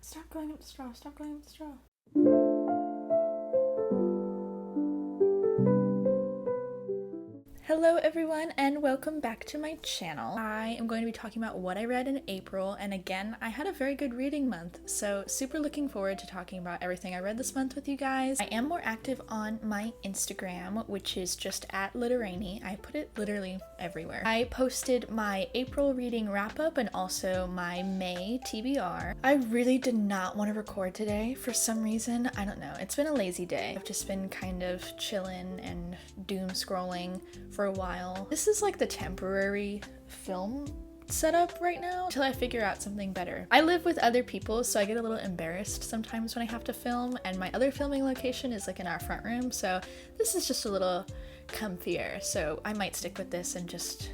Stop going up the straw. Stop going up the straw. Hello everyone and welcome back to my channel. I am going to be talking about what I read in April, and again, I had a very good reading month, so super looking forward to talking about everything I read this month with you guys. I am more active on my Instagram, which is just at Literainy. I put it literally everywhere. I posted my April reading wrap up and also my May TBR. I really did not want to record today for some reason. I don't know. It's been a lazy day. I've just been kind of chilling and doom scrolling for a while. This is like the temporary film setup right now until I figure out something better. I live with other people, so I get a little embarrassed sometimes when I have to film, and my other filming location is like in our front room, so this is just a little comfier, so I might stick with this and just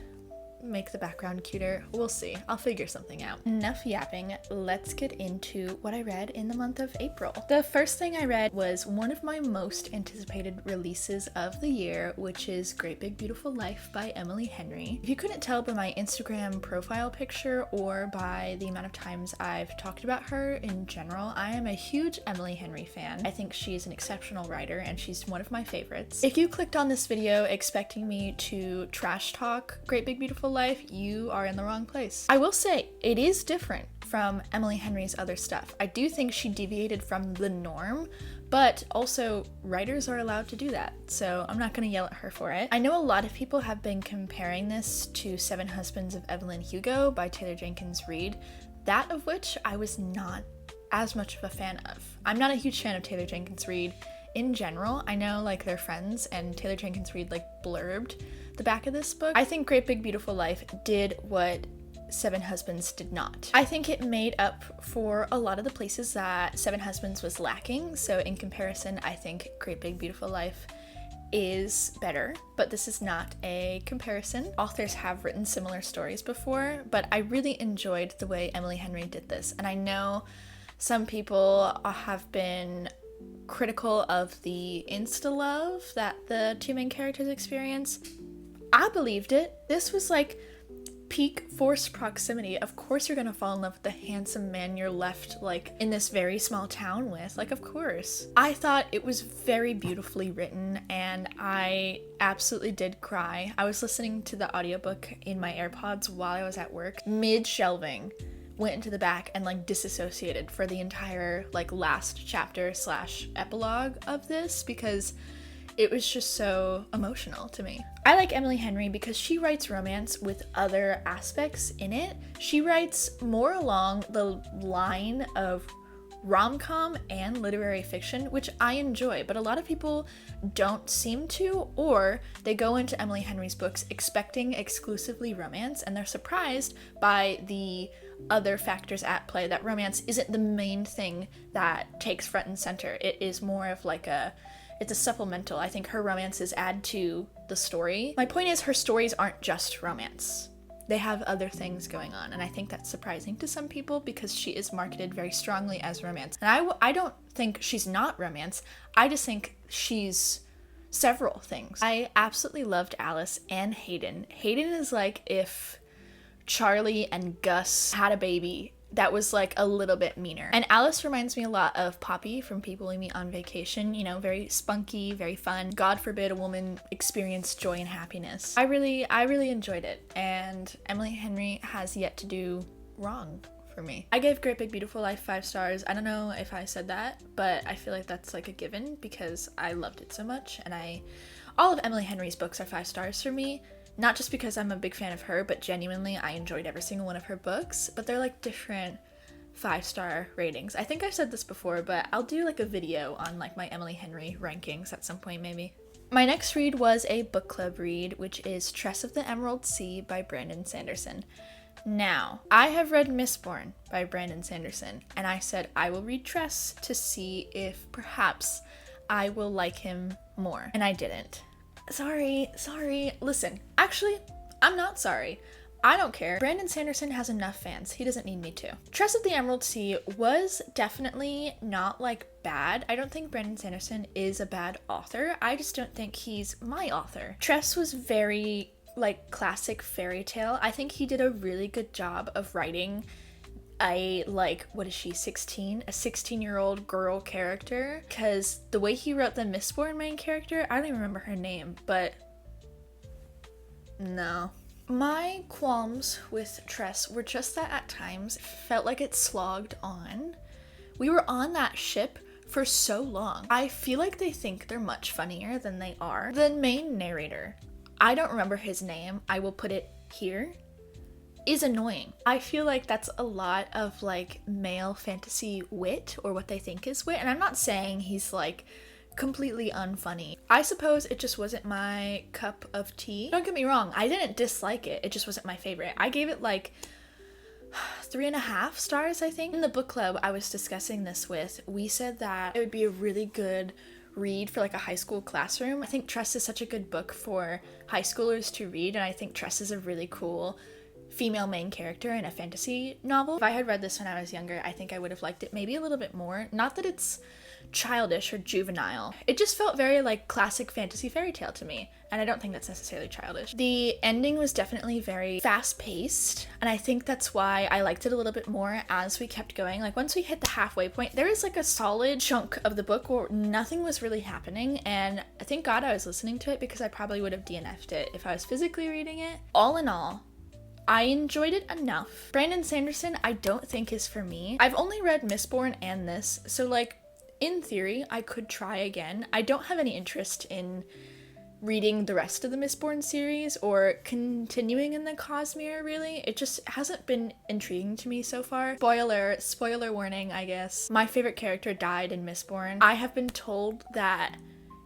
make the background cuter. We'll see. I'll figure something out. Enough yapping. Let's get into what I read in the month of April. The first thing I read was one of my most anticipated releases of the year, which is Great Big Beautiful Life by Emily Henry. If you couldn't tell by my Instagram profile picture or by the amount of times I've talked about her in general, I am a huge Emily Henry fan. I think she's an exceptional writer and she's one of my favorites. If you clicked on this video expecting me to trash talk Great Big Beautiful Life, you are in the wrong place. I will say it is different from Emily Henry's other stuff. I do think she deviated from the norm, but also writers are allowed to do that, so I'm not gonna yell at her for it. I know a lot of people have been comparing this to Seven Husbands of Evelyn Hugo by Taylor Jenkins Reid, that of which I was not as much of a fan of. I'm not a huge fan of Taylor Jenkins Reid in general. I know like they're friends and Taylor Jenkins Reid like blurbed the back of this book. I think Great Big Beautiful Life did what Seven Husbands did not. I think it made up for a lot of the places that Seven Husbands was lacking, so in comparison I think Great Big Beautiful Life is better, but this is not a comparison. Authors have written similar stories before, but I really enjoyed the way Emily Henry did this, and I know some people have been critical of the insta-love that the two main characters experience. I believed it. This was like peak forced proximity. Of course you're gonna fall in love with the handsome man you're left like in this very small town with. Like, of course. I thought it was very beautifully written and I absolutely did cry. I was listening to the audiobook in my AirPods while I was at work. Mid-shelving, went into the back and like disassociated for the entire like last chapter / epilogue of this because it was just so emotional to me. I like Emily Henry because she writes romance with other aspects in it. She writes more along the line of rom-com and literary fiction, which I enjoy, but a lot of people don't seem to, or they go into Emily Henry's books expecting exclusively romance and they're surprised by the other factors at play, that romance isn't the main thing that takes front and center. It is more of like it's a supplemental. I think her romances add to the story. My point is her stories aren't just romance. They have other things going on, and I think that's surprising to some people because she is marketed very strongly as romance. And I don't think she's not romance. I just think she's several things. I absolutely loved Alice and Hayden. Hayden is like if Charlie and Gus had a baby that was like a little bit meaner. And Alice reminds me a lot of Poppy from People We Meet on Vacation, you know, very spunky, very fun. God forbid a woman experience joy and happiness. I really enjoyed it, and Emily Henry has yet to do wrong for me. I gave Great Big Beautiful Life 5 stars. I don't know if I said that, but I feel like that's like a given because I loved it so much, and all of Emily Henry's books are 5 stars for me. Not just because I'm a big fan of her, but genuinely I enjoyed every single one of her books, but they're like different 5-star ratings. I think I've said this before, but I'll do like a video on like my Emily Henry rankings at some point maybe. My next read was a book club read, which is Tress of the Emerald Sea by Brandon Sanderson. Now, I have read Mistborn by Brandon Sanderson, and I said I will read Tress to see if perhaps I will like him more, and I didn't. Sorry. Listen, actually, I'm not sorry. I don't care. Brandon Sanderson has enough fans. He doesn't need me to. Tress of the Emerald Sea was definitely not like bad. I don't think Brandon Sanderson is a bad author. I just don't think he's my author. Tress was very like classic fairy tale. I think he did a really good job of writing a, like, what is she, 16? A 16-year-old girl character. Because the way he wrote the Mistborn main character, I don't even remember her name, but no. My qualms with Tress were just that at times it felt like it slogged on. We were on that ship for so long. I feel like they think they're much funnier than they are. The main narrator, I don't remember his name, I will put it here, is annoying. I feel like that's a lot of like male fantasy wit, or what they think is wit, and I'm not saying he's like completely unfunny. I suppose it just wasn't my cup of tea. Don't get me wrong, I didn't dislike it, it just wasn't my favorite. I gave it like 3.5 stars, I think. In the book club I was discussing this with, we said that it would be a really good read for like a high school classroom. I think Tress is such a good book for high schoolers to read, and I think Tress is a really cool female main character in a fantasy novel. If I had read this when I was younger, I think I would have liked it maybe a little bit more. Not that it's childish or juvenile. It just felt very like classic fantasy fairy tale to me, and I don't think that's necessarily childish. The ending was definitely very fast-paced, and I think that's why I liked it a little bit more as we kept going. Like once we hit the halfway point, there was like a solid chunk of the book where nothing was really happening, and thank God I was listening to it, because I probably would have DNF'd it if I was physically reading it. All in all, I enjoyed it enough. Brandon Sanderson I don't think is for me. I've only read Mistborn and this, so like in theory I could try again. I don't have any interest in reading the rest of the Mistborn series or continuing in the Cosmere, really. It just hasn't been intriguing to me so far. Spoiler warning, I guess. My favorite character died in Mistborn. I have been told that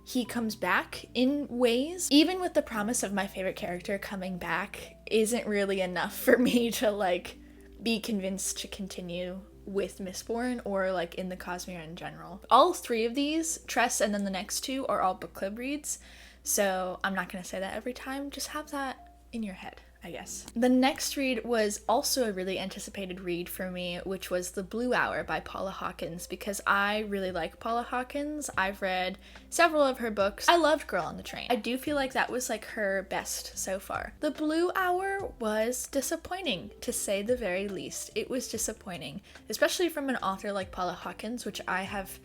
he comes back in ways. Even with the promise of my favorite character coming back isn't really enough for me to like be convinced to continue with Mistborn or like in the Cosmere in general. All three of these, Tress and then the next two, are all book club reads, so I'm not gonna say that every time, just have that in your head, I guess. The next read was also a really anticipated read for me, which was The Blue Hour by Paula Hawkins, because I really like Paula Hawkins. I've read several of her books. I loved Girl on the Train. I do feel like that was like her best so far. The Blue Hour was disappointing, to say the very least. It was disappointing, especially from an author like Paula Hawkins, which I have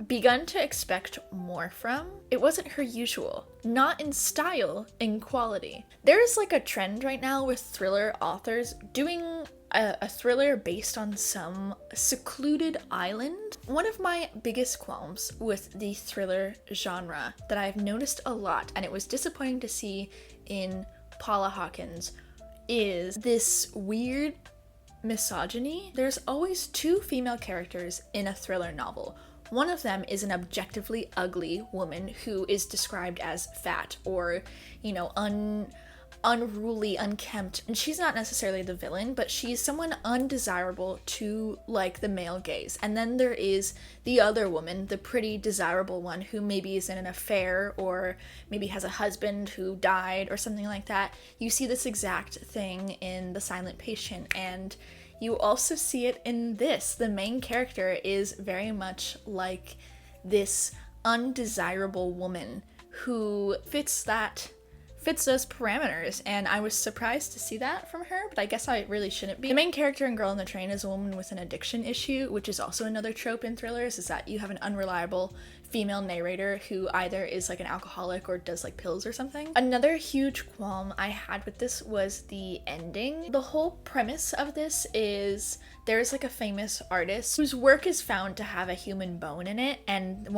begun to expect more from. It wasn't her usual. Not in style, in quality. There is like a trend right now with thriller authors doing a thriller based on some secluded island. One of my biggest qualms with the thriller genre that I've noticed a lot, and it was disappointing to see in Paula Hawkins, is this weird misogyny. There's always two female characters in a thriller novel. One of them is an objectively ugly woman who is described as fat or, you know, unruly, unkempt. And she's not necessarily the villain, but she's someone undesirable to, like, the male gaze. And then there is the other woman, the pretty desirable one, who maybe is in an affair or maybe has a husband who died or something like that. You see this exact thing in The Silent Patient, and you also see it in this. The main character is very much like this undesirable woman who fits those parameters, and I was surprised to see that from her, but I guess I really shouldn't be. The main character in Girl on the Train is a woman with an addiction issue, which is also another trope in thrillers, is that you have an unreliable female narrator who either is like an alcoholic or does like pills or something. Another huge qualm I had with this was the ending. The whole premise of this is there's like a famous artist whose work is found to have a human bone in it, and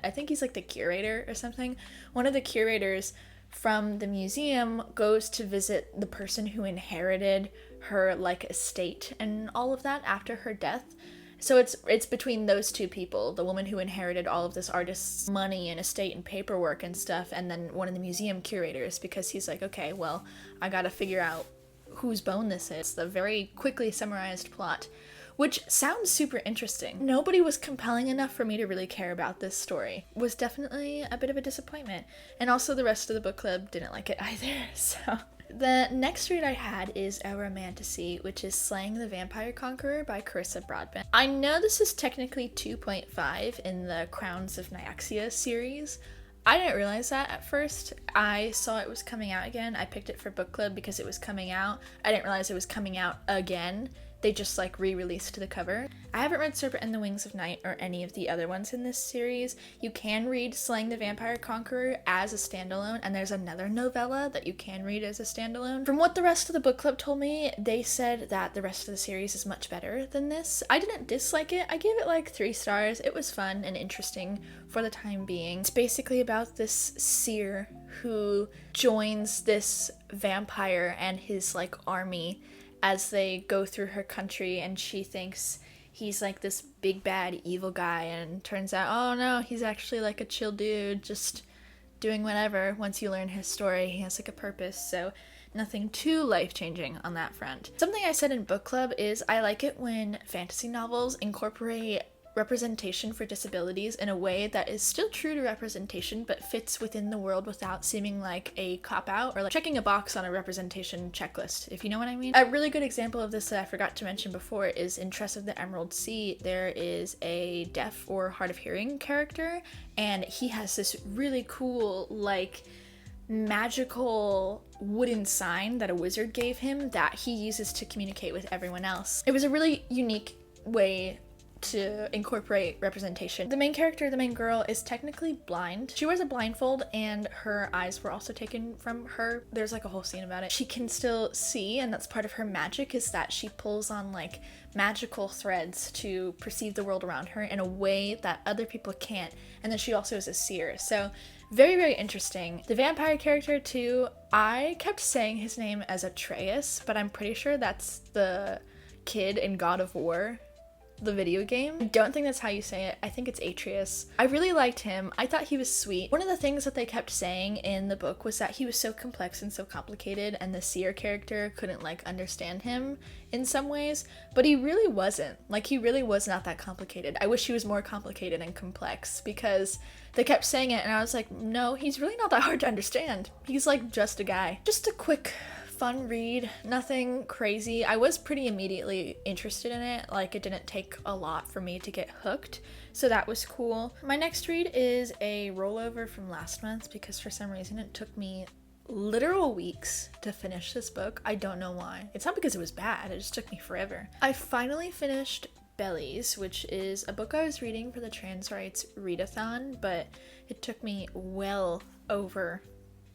I think he's like the curator or something, one of the curators from the museum goes to visit the person who inherited her like estate and all of that after her death. So it's between those two people, the woman who inherited all of this artist's money and estate and paperwork and stuff, and then one of the museum curators, because he's like, okay, well, I gotta figure out whose bone this is. It's the very quickly summarized plot, which sounds super interesting. Nobody was compelling enough for me to really care about this story. It was definitely a bit of a disappointment. And also the rest of the book club didn't like it either, so. The next read I had is a romantasy, which is Slaying the Vampire Conqueror by Carissa Broadbent. I know this is technically 2.5 in the Crowns of Nyaxia series. I didn't realize that at first. I saw it was coming out again. I picked it for book club because it was coming out. I didn't realize it was coming out again they just like re-released the cover. I haven't read Serpent and the Wings of Night or any of the other ones in this series. You can read Slaying the Vampire Conqueror as a standalone, and there's another novella that you can read as a standalone. From what the rest of the book club told me, they said that the rest of the series is much better than this. I didn't dislike it. I gave it like 3 stars. It was fun and interesting for the time being. It's basically about this seer who joins this vampire and his like army as they go through her country, and she thinks he's like this big bad evil guy, and turns out, oh no, he's actually like a chill dude just doing whatever. Once you learn his story, he has like a purpose, so nothing too life-changing on that front. Something I said in book club is I like it when fantasy novels incorporate representation for disabilities in a way that is still true to representation but fits within the world without seeming like a cop-out or like checking a box on a representation checklist, if you know what I mean. A really good example of this that I forgot to mention before is in Tress of the Emerald Sea. There is a deaf or hard of hearing character, and he has this really cool like magical wooden sign that a wizard gave him that he uses to communicate with everyone else. It was a really unique way to incorporate representation. The main character, the main girl, is technically blind. She wears a blindfold and her eyes were also taken from her. There's like a whole scene about it. She can still see, and that's part of her magic, is that she pulls on like magical threads to perceive the world around her in a way that other people can't. And then she also is a seer. So very, very interesting. The vampire character too, I kept saying his name as Atreus, but I'm pretty sure that's the kid in God of War, the video game. I don't think that's how you say it. I think it's Atreus. I really liked him. I thought he was sweet. One of the things that they kept saying in the book was that he was so complex and so complicated, and the seer character couldn't like understand him in some ways, but he really wasn't. Like, he really was not that complicated. I wish he was more complicated and complex, because they kept saying it and I was like, no, he's really not that hard to understand. He's like just a guy. Just a quick fun read, nothing crazy. I was pretty immediately interested in it, like it didn't take a lot for me to get hooked, so that was cool. My next read is a rollover from last month because for some reason it took me literal weeks to finish this book. I don't know why. It's not because it was bad, it just took me forever. I finally finished Bellies, which is a book I was reading for the trans rights readathon, but it took me well over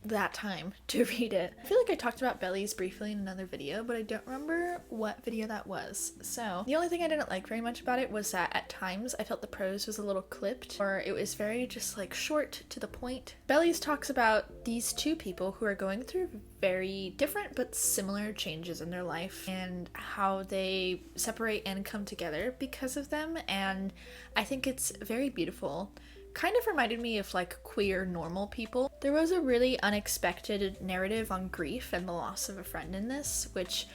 that time to read it. I feel like I talked about Bellies briefly in another video, but I don't remember what video that was. So the only thing I didn't like very much about it was that at times I felt the prose was a little clipped, or it was very just like short to the point. Bellies talks about these two people who are going through very different but similar changes in their life and how they separate and come together because of them, and I think it's very beautiful. Kind of reminded me of like queer normal people. There was a really unexpected narrative on grief and the loss of a friend in this, which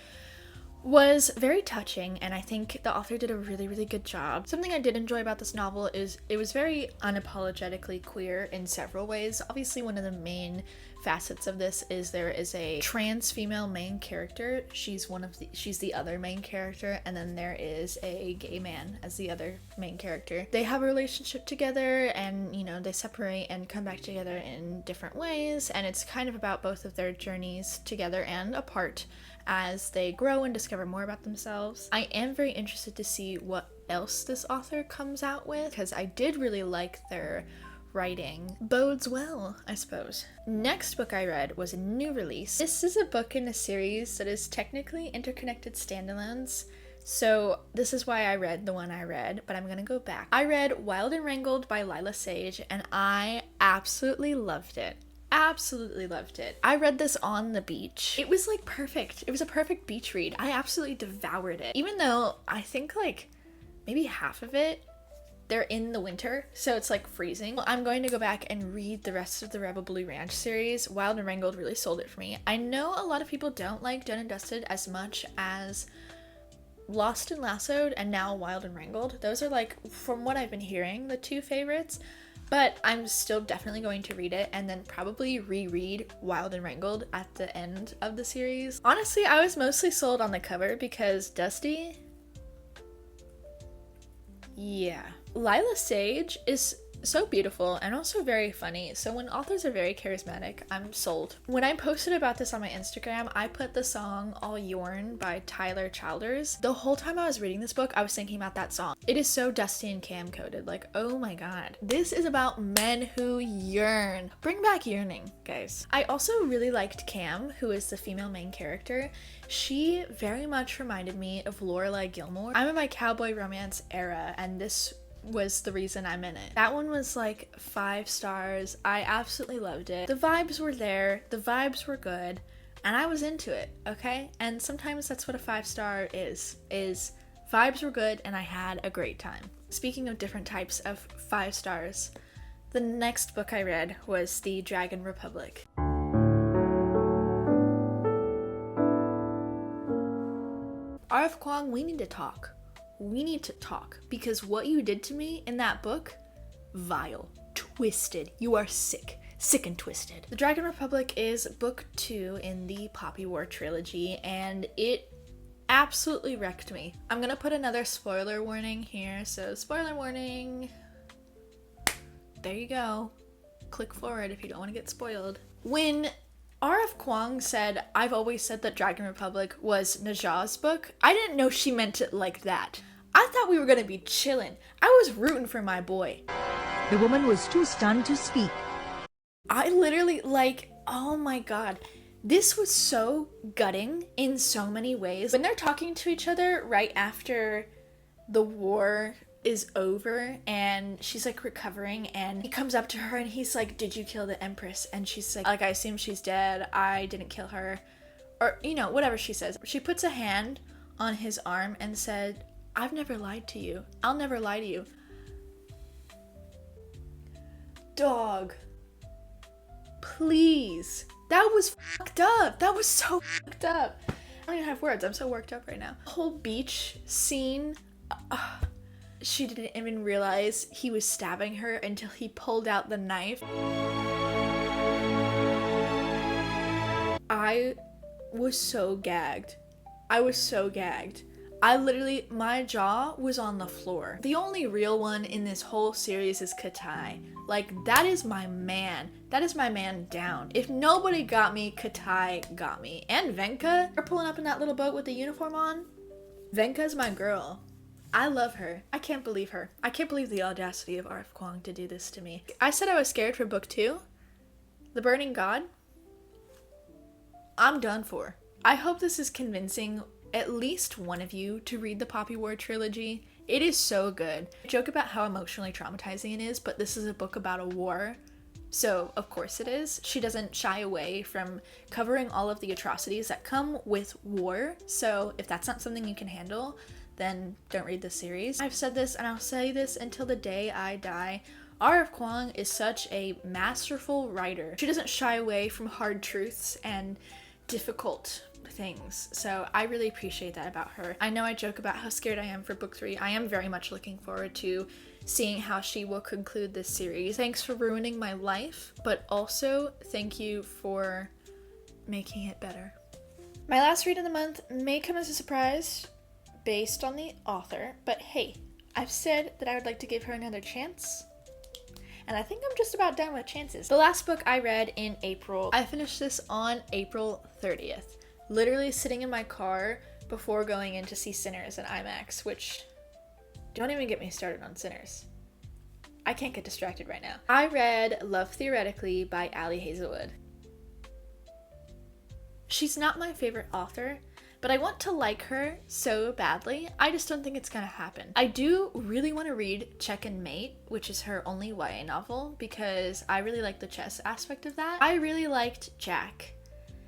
was very touching, and I think the author did a really, really good job. Something I did enjoy about this novel is it was very unapologetically queer in several ways. Obviously, one of the main facets of this is there is a trans female main character. She's the other main character, and then there is a gay man as the other main character. They have a relationship together, and you know, they separate and come back together in different ways, and it's kind of about both of their journeys together and apart as they grow and discover more about themselves. I am very interested to see what else this author comes out with, because I did really like their writing. Bodes well, I suppose. Next book I read was a new release. This is a book in a series that is technically interconnected standalones, so this is why I read the one I read, but I'm gonna go back. I read Wild and Wrangled by Lyla Sage, and I absolutely loved it. Absolutely loved it. I read this on the beach. It was like perfect. It was a perfect beach read. I absolutely devoured it. Even though I think like maybe half of it, they're in the winter, so it's like freezing. I'm going to go back and read the rest of the Rebel Blue Ranch series. Wild and Wrangled really sold it for me. I know a lot of people don't like Done and Dusted as much as Lost and Lassoed and now Wild and Wrangled. Those are like, from what I've been hearing, the two favorites. But I'm still definitely going to read it and then probably reread Wild and Wrangled at the end of the series. Honestly, I was mostly sold on the cover because Dusty. Yeah. Lyla Sage is so beautiful and also very funny. So when authors are very charismatic, I'm sold. When I posted about this on my Instagram, I put the song All Yourn by Tyler Childers. The whole time I was reading this book, I was thinking about that song. It is so Dusty and Cam coded. Like, oh my god. This is about men who yearn. Bring back yearning, guys. I also really liked Cam, who is the female main character. She very much reminded me of Lorelai Gilmore. I'm in my cowboy romance era, and this was the reason I'm in it. That one was like 5 stars. I absolutely loved it. The vibes were there, the vibes were good, and I was into it, okay? And sometimes that's what a 5-star is vibes were good and I had a great time. Speaking of different types of 5 stars, the next book I read was The Dragon Republic. R.F. Kuang, we need to talk. We need to talk, because what you did to me in that book, vile, twisted. You are sick and twisted. The Dragon Republic is book 2 in the Poppy War trilogy, and it absolutely wrecked me. I'm gonna put another spoiler warning here, so spoiler warning. There you go. Click forward if you don't want to get spoiled. When R.F. Kuang said, "I've always said that Dragon Republic was Najah's book," I didn't know she meant it like that. I thought we were gonna be chillin'. I was rooting for my boy. The woman was too stunned to speak. I literally, like, oh my god. This was so gutting in so many ways. When they're talking to each other right after the war is over and she's like recovering, and he comes up to her and he's like, "Did you kill the Empress?" And she's like, "I assume she's dead. I didn't kill her." Or, you know, whatever she says. She puts a hand on his arm and said, "I've never lied to you. I'll never lie to you." Dog. Please. That was fucked up. That was so fucked up. I don't even have words. I'm so worked up right now. The whole beach scene. She didn't even realize he was stabbing her until he pulled out the knife. I was so gagged. I was so gagged. I literally, my jaw was on the floor. The only real one in this whole series is Katai. Like, that is my man. That is my man down. If nobody got me, Katai got me. And Venka, they're pulling up in that little boat with the uniform on. Venka's my girl. I love her. I can't believe her. I can't believe the audacity of R.F. Kuang to do this to me. I said I was scared for book 2. The Burning God. I'm done for. I hope this is convincing at least one of you to read the Poppy War trilogy. It is so good. I joke about how emotionally traumatizing it is, but this is a book about a war, so of course it is. She doesn't shy away from covering all of the atrocities that come with war, so if that's not something you can handle, then don't read the series. I've said this and I'll say this until the day I die. R.F. Kuang is such a masterful writer. She doesn't shy away from hard truths and difficult things, so I really appreciate that about her. I know I joke about how scared I am for book 3. I am very much looking forward to seeing how she will conclude this series. Thanks for ruining my life, but also thank you for making it better. My last read of the month may come as a surprise based on the author, but hey, I've said that I would like to give her another chance, and I think I'm just about done with chances. The last book I read in April, I finished this on April 30th. Literally sitting in my car before going in to see Sinners at IMAX, which, don't even get me started on Sinners. I can't get distracted right now. I read Love Theoretically by Ali Hazelwood. She's not my favorite author, but I want to like her so badly. I just don't think it's gonna happen. I do really want to read Check and Mate, which is her only YA novel, because I really like the chess aspect of that. I really liked Jack.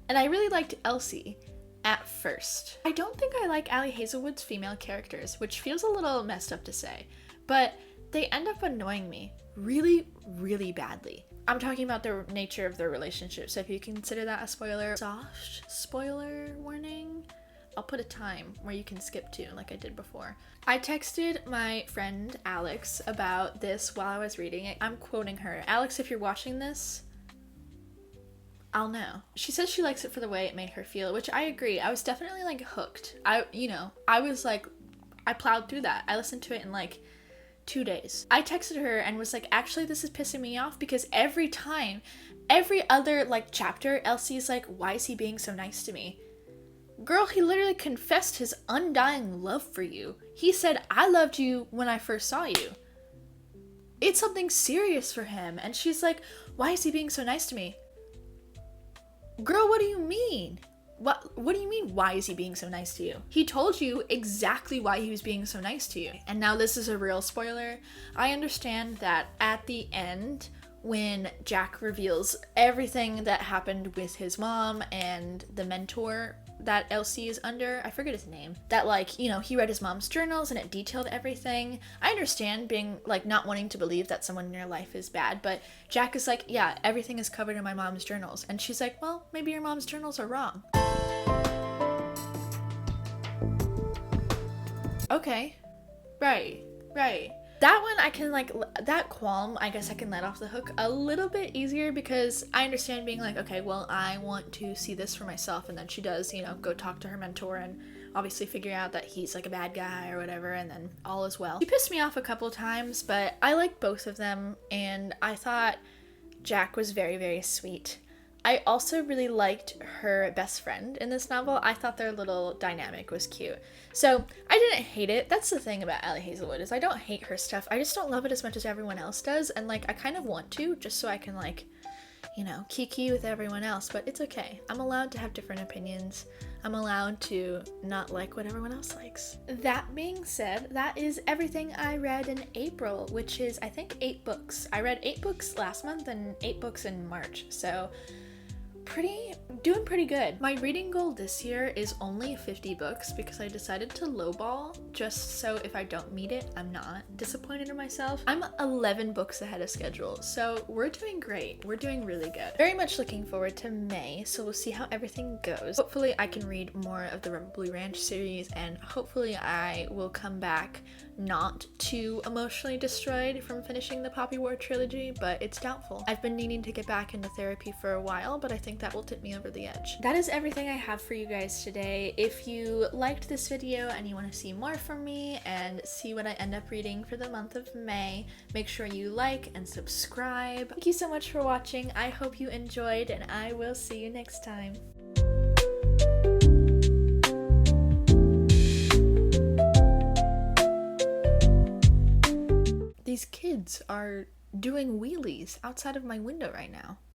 And I really liked Elsie at first. I don't think I like Ali Hazelwood's female characters, which feels a little messed up to say, but they end up annoying me really, really badly. I'm talking about the nature of their relationship, so if you consider that a spoiler, soft spoiler warning, I'll put a time where you can skip to, like I did before. I texted my friend Alex about this while I was reading it. I'm quoting her. Alex, if you're watching this, I'll know. She says she likes it for the way it made her feel, which I agree. I was definitely like hooked. I was like, I plowed through that. I listened to it in like 2 days. I texted her and was like, actually, this is pissing me off because every time, every other like chapter, Elsie's like, why is he being so nice to me? Girl, he literally confessed his undying love for you. He said, I loved you when I first saw you. It's something serious for him. And she's like, why is he being so nice to me? Girl, what do you mean? What do you mean, why is he being so nice to you? He told you exactly why he was being so nice to you. And now this is a real spoiler. I understand that at the end, when Jack reveals everything that happened with his mom and the mentor that Elsie is under, I forget his name, that like, you know, he read his mom's journals and it detailed everything. I understand being like not wanting to believe that someone in your life is bad, but Jack is like, yeah, everything is covered in my mom's journals. And she's like, well, maybe your mom's journals are wrong. Okay. Right. That one I can like, that qualm, I guess I can let off the hook a little bit easier because I understand being like, okay, well, I want to see this for myself. And then she does, you know, go talk to her mentor and obviously figure out that he's like a bad guy or whatever. And then all is well. He pissed me off a couple times, but I liked both of them. And I thought Jack was very, very sweet. I also really liked her best friend in this novel. I thought their little dynamic was cute. So I didn't hate it. That's the thing about Allie Hazelwood is I don't hate her stuff. I just don't love it as much as everyone else does. And like, I kind of want to just so I can like, you know, kiki with everyone else, but it's okay. I'm allowed to have different opinions. I'm allowed to not like what everyone else likes. That being said, that is everything I read in April, which is I think 8 books. I read 8 books last month and 8 books in March. So doing pretty good. My reading goal this year is only 50 books because I decided to lowball just so if I don't meet it, I'm not disappointed in myself. I'm 11 books ahead of schedule, so we're doing great. We're doing really good. Very much looking forward to May, so we'll see how everything goes. Hopefully I can read more of the Blue Ranch series and hopefully I will come back not too emotionally destroyed from finishing the Poppy War trilogy, but it's doubtful. I've been needing to get back into therapy for a while, but I think that will tip me over the edge. That is everything I have for you guys today. If you liked this video and you want to see more from me and see what I end up reading for the month of May, make sure you like and subscribe. Thank you so much for watching. I hope you enjoyed and I will see you next time. These kids are doing wheelies outside of my window right now.